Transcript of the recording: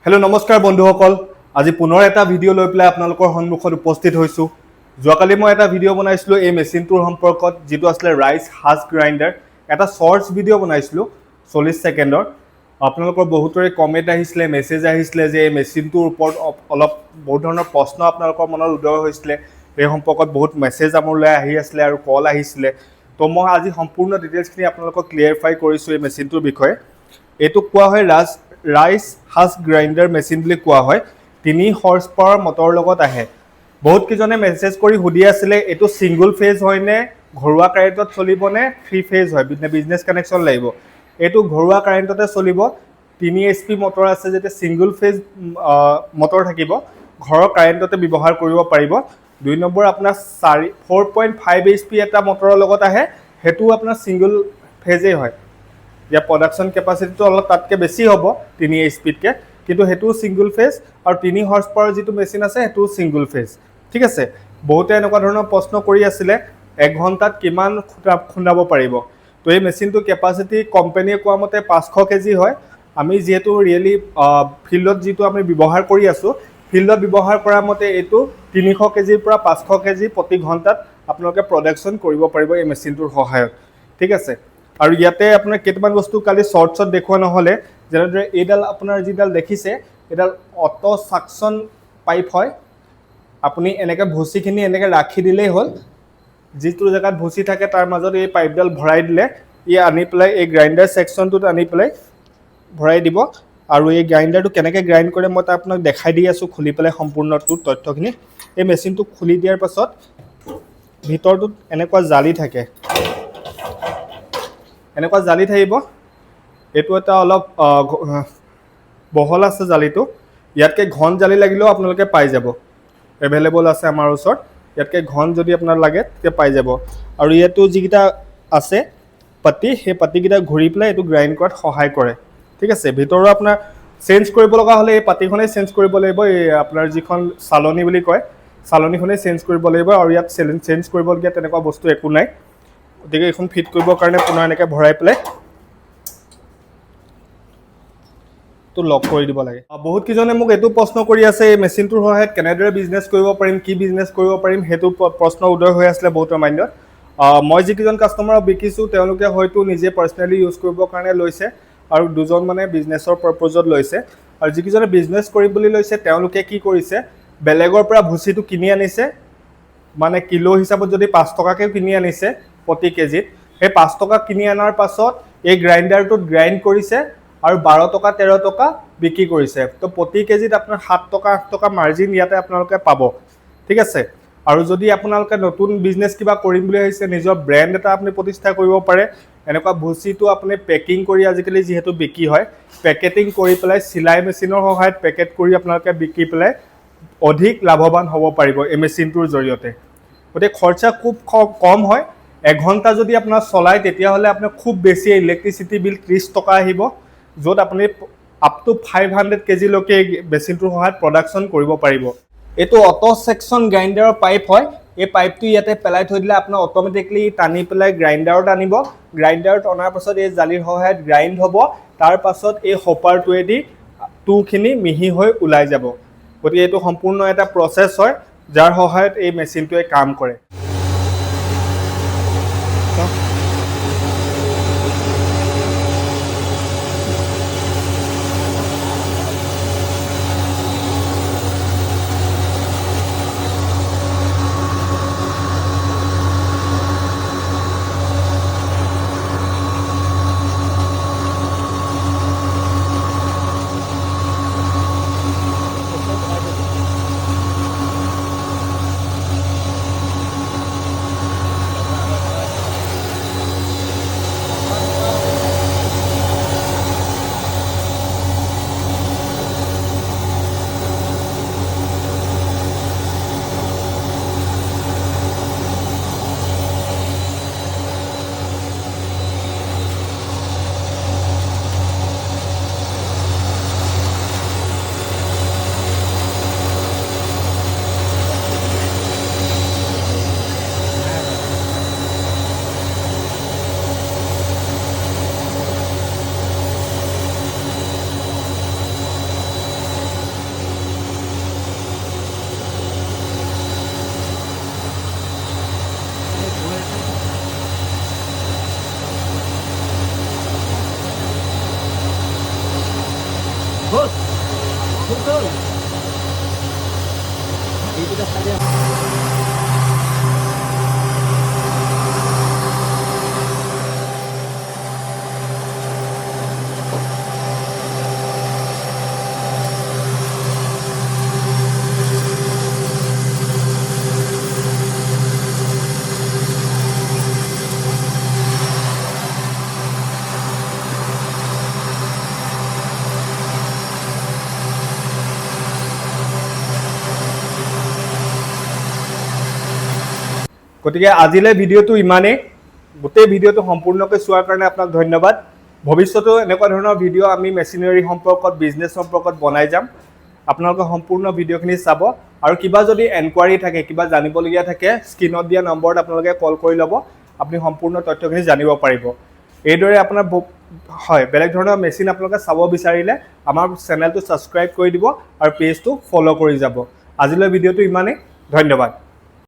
Hello नमस्कार बंधुসকল আজি পুনৰ এটা ভিডিঅ' লৈ পেলাই আপোনালোকৰ সন্মুখত উপস্থিত হৈছো যোৱাকালি মই এটা ভিডিঅ' বনাইছিলো এই মেচিনটোৰ সম্পৰ্কত যেটো আছিল ৰাইচ হাছ গ্ৰাইণ্ডাৰ এটা শৰ্টস ভিডিঅ' বনাইছিলো 40 সেকেন্ডৰ আপোনালোকৰ বহুতৰে কমেন্ট আহিছিলে মেছেজ আহিছিলে যে এই মেচিনটোৰ ওপৰত অলপ বহুত ধৰণৰ প্ৰশ্ন আপোনালোকৰ মনত উদয় হৈছিলে এই সম্পৰ্কত বহুত মেছেজ আমলৈ আহি আছিল আৰু কল আহিছিল তো মই আজি সম্পূৰ্ণ ডিটেইলছখিনি আপোনালোকক ক্লিয়াৰিফাই কৰিছো এই মেচিনটোৰ বিষয়ে এটো কোৱা হয় ৰাইচ হাছ গ্ৰাইণ্ডাৰ মেচিন বুলি কোৱা হয় 3 হৰ্স পাৱাৰ মটৰ লগত আহে বহুত কিজনে মেছেজ কৰি হুদি আছিলে এটো সিঙ্গল ফেজ হয়নে ঘৰুৱা কাৰেণ্টত চলিবনে 3 ফেজ হয় বিজনেছ কানেকচন লাগিব এটো ঘৰুৱা কাৰেণ্টতে চলিব 3 এচপি মটৰ আছে যেতে সিঙ্গল ফেজ মটৰ থাকিব ঘৰৰ কাৰেণ্টতে ব্যৱহাৰ কৰিব পাৰিব 2 নম্বৰ আপোনাৰ 4.5 এচপি এটা মটৰৰ লগত আহে হেতু আপোনাৰ সিঙ্গল ফেজে হয় या प्रोडक्शन कैपेसिटी तो अलग तातके बेसी होबो 3 स्पीड के किंतु हेतु सिंगल फेज और 3 हॉर्स पावर जितु मेसिन আছে হেতু सिंगल फेज ঠিক আছে বহুতে এনেকুৱা ধৰণৰ প্ৰশ্ন কৰি আছিল 1 ঘণ্টাত কিমান খুন্দাব পাৰিব তো এই মেচিনটো कैपेसिटी কোম্পানীয়ে কোৱা মতে 500 কেজি হয় আমি যেহেতু ৰিয়েলি ফিল্ডত যেটো আমি ব্যৱহাৰ কৰি আছো ফিল্ডত ব্যৱহাৰ কৰা মতে এটো 300 কেজিৰ পৰা 500 কেজি প্ৰতি ঘণ্টাত আপোনালোকে প্ৰডাকচন কৰিব পাৰিব এই মেচিনটোৰ সহায়ত ঠিক আছে আৰু ইয়াতে আপোনাৰ কেতমান বস্তু কালি শৰ্টছত দেখুৱা নহলে যেনে এডাল আপোনাৰ জিডাল দেখিছে এডাল অটো সাকশন পাইপ হয় আপুনি এনেকে ভুসিখিনি এনেকে ৰাখি দিলেই হল যেটো জায়গাত ভুসি থাকে তাৰ মাজত এই পাইপডাল ভৰাই দিলে ই আনি প্লাই এই গ্ৰাইণ্ডাৰ সেকশনটোত আনি প্লাই ভৰাই দিব আৰু এই গ্ৰাইণ্ডাৰটো কেনেকে গ্ৰাইণ্ড কৰে মই আপোনাক দেখাই দি আছো খুলি প্লাই সম্পূৰ্ণটো তথ্যখিনি এই মেচিনটো খুলি দিয়াৰ পাছত ভিতৰটোত এনেকুৱা জালি থাকে এনেকুৱা জালি থাকিব এটো এটা অলপ বহল আছে জালিটো ইয়াতকে ঘন জালি লাগিলেও আপোনালোকে পাই যাব अवेलेबल আছে আমাৰ ওচৰত ইয়াতকে ঘন যদি আপোনাৰ লাগে তে পাই যাব আৰু ইয়াটো যিকিটা আছে পাতি হে পাতিকিটা ঘুৰি প্লাই এটো গ্ৰাইণ্ড কৰাত সহায় কৰে ঠিক আছে ভিতৰৰ আপোনাৰ চেঞ্জ কৰিব লগা হলে এই পাতিখনে চেঞ্জ কৰিব লাগিব এই আপোনাৰ যিখন সালনী বুলি কয় সালনীখনে চেঞ্জ কৰিব লাগিব আৰু ইয়াত চেঞ্জ কৰিবলগীয়া তেনেকুৱা বস্তু একো নাই গতিকে এখন ফিট কৰিবৰ কাৰণে পুনৰ এনেকে ভৰাই প্লাই তো লক কৰি দিব লাগে বহুত কিজনে মোক এটো প্ৰশ্ন কৰি আছে এই মেচিনটোৰ সহায়ত কেনেদৰে বিজনেছ কৰিব পাৰিম কি বিজনেছ কৰিব পাৰিম হেতু প্ৰশ্ন উদয় হৈ আছিল বহুতৰ মাইণ্ডত মই যি কিজন কাস্টমাৰক বিকিছো তেওঁলোকে হয়তো নিজে পাৰ্সোনালি ইউজ কৰিবৰ কাৰণে লৈছে আৰু দুজন মানে বিজনেছৰ পাৰপজত লৈছে আৰু যি কিজনে বিজনেছ কৰিম বুলি লৈছে তেওঁলোকে কি কৰিছে বেলেগৰ পৰা ভুসিটো কিনি আনিছে মানে কিলো হিচাপত যদি 5 টকাকে কিনি আনিছে প্ৰতি কেজিত এই 5 টকা কিনি আনাৰ পাছত এই গ্ৰাইণ্ডাৰটোত গ্ৰাইণ্ড কৰিছে আৰু 12 টকা 13 টকা বিক্ৰী কৰিছে তো প্ৰতি কেজিত আপোনাৰ 7 টকা 8 টকা মাৰ্জিন ইয়াতে আপোনালোকে পাব ঠিক আছে আৰু যদি আপোনালোকে নতুন বিজনেছ কিবা কৰিম বুলি হৈছে নিজৰ ব্ৰ্যান্ড এটা আপুনি প্ৰতিষ্ঠা কৰিব পাৰে এনেকুৱা ভুসিটো আপুনি পেকিং কৰি আজিকালি যেহেতু বিক্ৰী হয় পেকেটিং কৰি পেলাই সিলাই মেচিনৰ সহায়ত পেকেট কৰি আপোনালোকে বিক্ৰী পেলাই অধিক লাভৱান হ'ব পাৰিব এই মেচিনটোৰ জৰিয়তে গতে খৰচা খুব কম হয় 1 ঘণ্টা যদি আপোনাৰ চলাই তেতিয়া হলে আপোনাৰ খুব বেছি ইলেক্ট্ৰিচিটি বিল 30 টকা আহিব যত আপুনি আপ টু 500 কেজি লকে মেচিনটোৰ সহায়ত প্ৰডাকচন কৰিব পাৰিব এটো অটো সেকশন গ্ৰাইণ্ডাৰৰ পাইপ হয় এই পাইপটো ইয়াতে পেলাই থৈ দিলে আপোনাৰ অটোমেটিকলি টানি পেলাই গ্ৰাইণ্ডাৰত আনিব গ্ৰাইণ্ডাৰত অনাৰ পাছত এই জালিৰ সহায়ত গ্ৰাইণ্ড হ'ব তাৰ পাছত এই হপাৰটোৱেদি টুখিনি মিহি হৈ ওলাই যাব গতিকে এটো সম্পূৰ্ণ এটা প্ৰসেস হয় যাৰ সহায়ত এই মেচিনটোৱে কাম কৰে Bos. Betul. Itu dah saja. গতিকে আজিলৈ ভিডিঅ'টো ইমানেই গোটেই ভিডিঅ'টো সম্পূৰ্ণকৈ চোৱাৰ কাৰণে আপোনাক ধন্যবাদ ভৱিষ্যতেও এনেকুৱা ধৰণৰ ভিডিঅ' আমি মেচিনাৰী সম্পৰ্কত বিজনেছ সম্পৰ্কত বনাই যাম আপোনালোকে সম্পূৰ্ণ ভিডিঅ'খিনি চাব আৰু কিবা যদি এনকুৱাৰী থাকে কিবা জানিবলগীয়া থাকে স্ক্ৰীনত দিয়া নম্বৰত আপোনালোকে কল কৰি ল'ব আপুনি সম্পূৰ্ণ তথ্যখিনি জানিব পাৰিব এইদৰে আপোনাৰ হয় বেলেগ ধৰণৰ মেচিন আপোনালোকে চাব বিচাৰিলে আমাৰ চেনেলটো ছাবস্ক্ৰাইব কৰি দিব আৰু পেজটো ফ'ল' কৰি যাব আজিলৈ ভিডিঅ'টো ইমানেই ধন্যবাদ